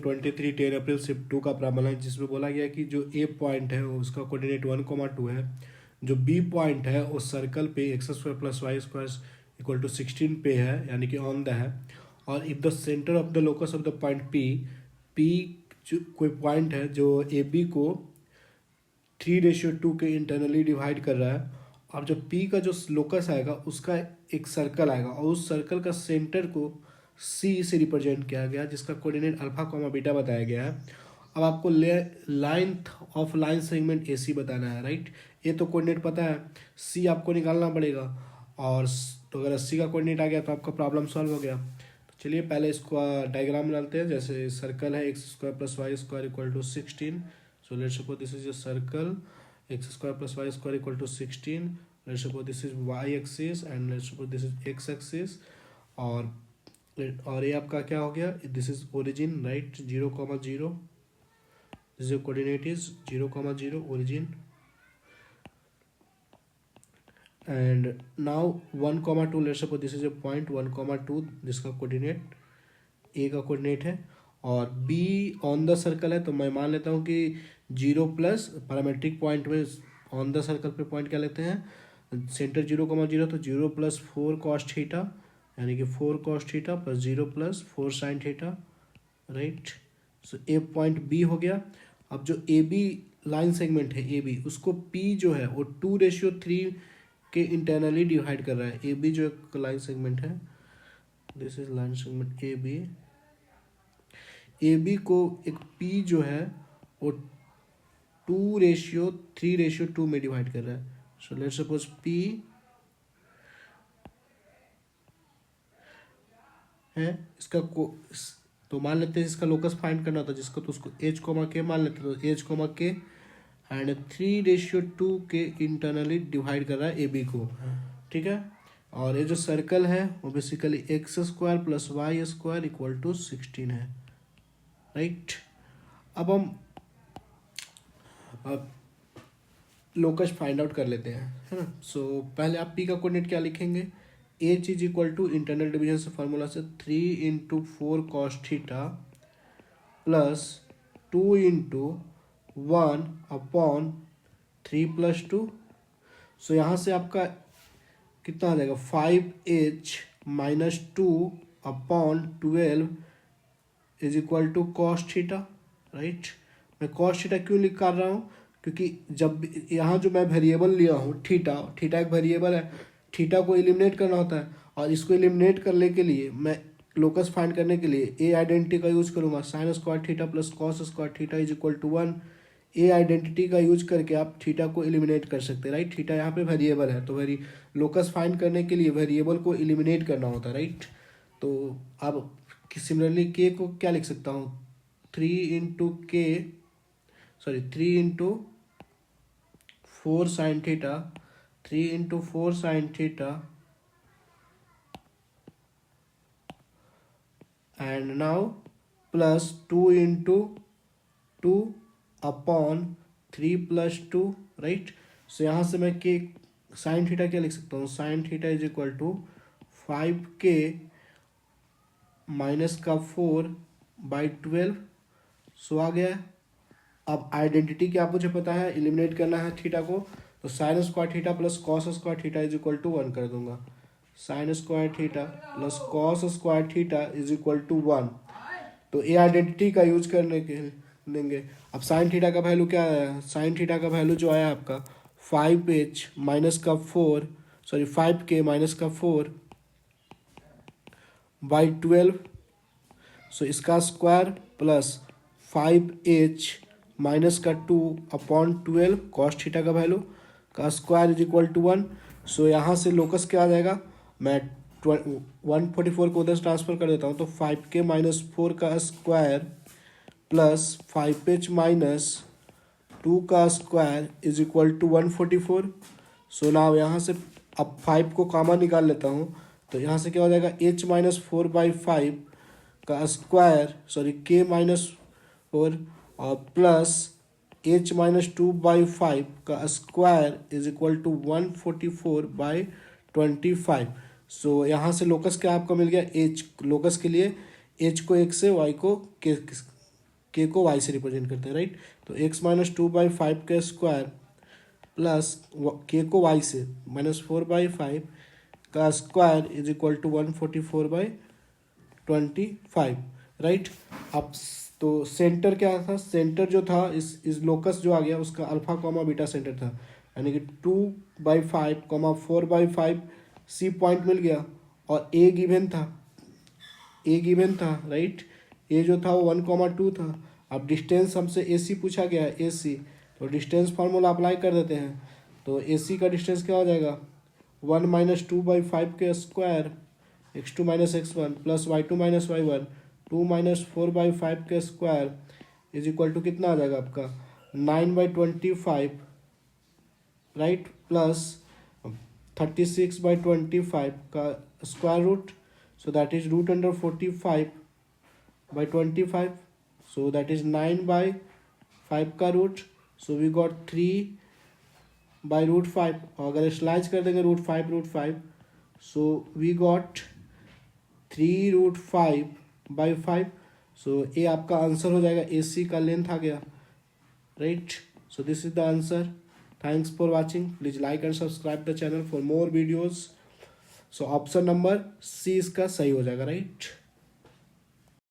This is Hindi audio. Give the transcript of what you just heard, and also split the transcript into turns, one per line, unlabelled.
23/10 शिफ्ट 2 का प्रॉब्लम है, जिसमें बोला गया कि जो ए पॉइंट है उसका कोऑर्डिनेट 1,2 है, जो बी पॉइंट है उस सर्कल पे x² + y² = 16 पे है, यानी कि ऑन द है। और if the centre of the locus of the point P जो कोई पॉइंट है जो ए बी को 3:2 के इंटरनली डिवाइड कर रहा है, और जो पी का जो लोकस आएगा उसका एक सर्कल आएगा, और उस सर्कल का सेंटर को सी से रिप्रेजेंट किया गया, जिसका कोऑर्डिनेट अल्फा कॉमा बीटा बताया गया है। अब आपको length of line segment A C बताना है, राइट। ये तो कोऑर्डिनेट पता है, सी आपको निकालना पड़ेगा, और तो अगर 80 का कोऑर्डिनेट आ गया तो आपका प्रॉब्लम सॉल्व हो गया। तो चलिए पहले इसको डायग्राम बनाते हैं। जैसे सर्कल है x² + y² = 16, so let's suppose this is a circle, x² + y² = 16, let's suppose this is y axis and let's suppose this is x axis, और ये आपका क्या हो गया, this is origin, right, 0,0, this जो coordinate is 0,0 origin, and now 1,2, let's suppose this is a point 1,2, जिसका कोऑर्डिनेट ए का कोऑर्डिनेट है, और बी ऑन द सर्कल है, तो मैं मान लेता हूँ कि 0+ पैरामेट्रिक पॉइंट में ऑन द सर्कल पे पॉइंट क्या लेते हैं, सेंटर 0,0, तो 0 + 4 cos थीटा, यानी कि 4 cos theta + 0 + 4 sin theta, right. So a point B हो गया। अब जो ए बी लाइन सेगमेंट है ए बी, उसको पी जो है वो 2:3 के इंटरनली डिवाइड कर रहा है। ए बी जो एक लाइन सेगमेंट है, this is line segment A B, A B को एक पी जो है वो 2:3:2 में डिवाइड कर रहा है। सो लेट्स सपोज पी है, इसका तो मान लेते हैं इसका लोकस फाइंड करना था जिसको, तो उसको h, k मान लेते हैं, तो h, k एंड 3:2 के इंटरनली डिवाइड कर रहा है ए बी को, ठीक है। और ये जो सर्कल है वो बेसिकली x² + y² = 16 है, राइट। अब हम लोकस फाइंड आउट कर लेते हैं, है ना। सो पहले आप p का कोऑर्डिनेट क्या लिखेंगे, h = इंटरनल डिवीजन से फार्मूला से 3 × 4 cos थीटा + 2 × 1/3 + 2। सो यहाँ से आपका कितना आ जाएगा, 5h - 2/12 = cos थीटा, राइट। मैं cos थीटा क्यों लिख कर रहा हूँ, क्योंकि जब यहाँ जो मैं वेरिएबल लिया हूँ थीटा एक वेरिएबल है, थीटा को एलिमिनेट करना होता है, और इसको एलिमिनेट करने के लिए मैं लोकस फाइंड करने के लिए ए आइडेंटिटी का यूज करूँगा, sin² थीटा + cos² थीटा = 1। ए आइडेंटिटी का यूज करके आप थीटा को एलिमिनेट कर सकते हैं, राइट। थीटा यहाँ पे वेरिएबल है, तो लोकस फाइंड करने के लिए वेरिएबल को एलिमिनेट करना होता है, राइट। तो अब सिमिलरली के को क्या लिख सकता हूँ, 3 × 4 sin theta, 3 × 4 sin theta, and now plus 2 × 2/3 + 2, right. So यहाँ से मैं के साइन थीटा क्या लिख सकता हूँ, sin थीटा = 5k - 4/12। सो आ गया। अब आइडेंटिटी क्या मुझे पता है, एलिमिनेट करना है थीटा को, तो sin² थीटा + cos² थीटा = 1 कर दूंगा, sin² थीटा + cos² थीटा = 1। तो ए आइडेंटिटी का यूज करने के देंगे। अब साइन थीटा का वैल्यू क्या आया, साइन थीटा का वैल्यू जो आया आपका 5h - 4 5k - 4/12। सो इसका square plus 5h - 2/12 cos theta का वैल्यू का स्क्वायर = 1। सो यहाँ से लोकस क्या आ जाएगा, मैं 144 को उधर ट्रांसफर कर देता हूँ, तो 5k - 4 का स्क्वायर प्लस 5h - 2 का स्क्वायर = 144। सो नाउ यहाँ से अब 5 को कॉमन निकाल लेता हूँ, तो यहाँ से क्या हो जाएगा, h - 4/5 का स्क्वायर k - 4 और प्लस h - 2/5 का स्क्वायर = 144/25। सो यहाँ से लोकस क्या आपको मिल गया, h लोकस के लिए h को 1 से y को के को वाई से रिप्रेजेंट करते हैं, राइट। तो एक्स माइनस 2/5 का स्क्वायर प्लस के को वाई से -4/5 का square is equal to 144/25, right. अब तो सेंटर क्या था, सेंटर जो था इस लोकस जो आ गया उसका अल्फा कॉमा बीटा सेंटर था, यानी कि 2/5 4/5 सी पॉइंट मिल गया और ए गिवन था, राइट। ए जो था वो 1,2 था। अब डिस्टेंस हमसे ए सी पूछा गया है, ए सी, तो डिस्टेंस फार्मूला अप्लाई कर देते हैं। तो ए सी का डिस्टेंस क्या हो जाएगा, 1 - 2/5 के square x2 - x1 plus y2 - y1 2 - 4/5 के स्क्वायर इज इक्वल टू कितना आ जाएगा आपका 9/25, राइट, प्लस 36/25 का square root, so that is √45/25, so that is 9/5 का रूट, so we got 3/√5। और अगर स्लाइस कर देंगे √5, so we got 3√5/5, so ये आपका आंसर हो जाएगा, ए सी का लेंथ आ गया, right. So this is the answer. Thanks for watching, please like and subscribe the channel for more videos. So option number C इसका सही हो जाएगा, राइट।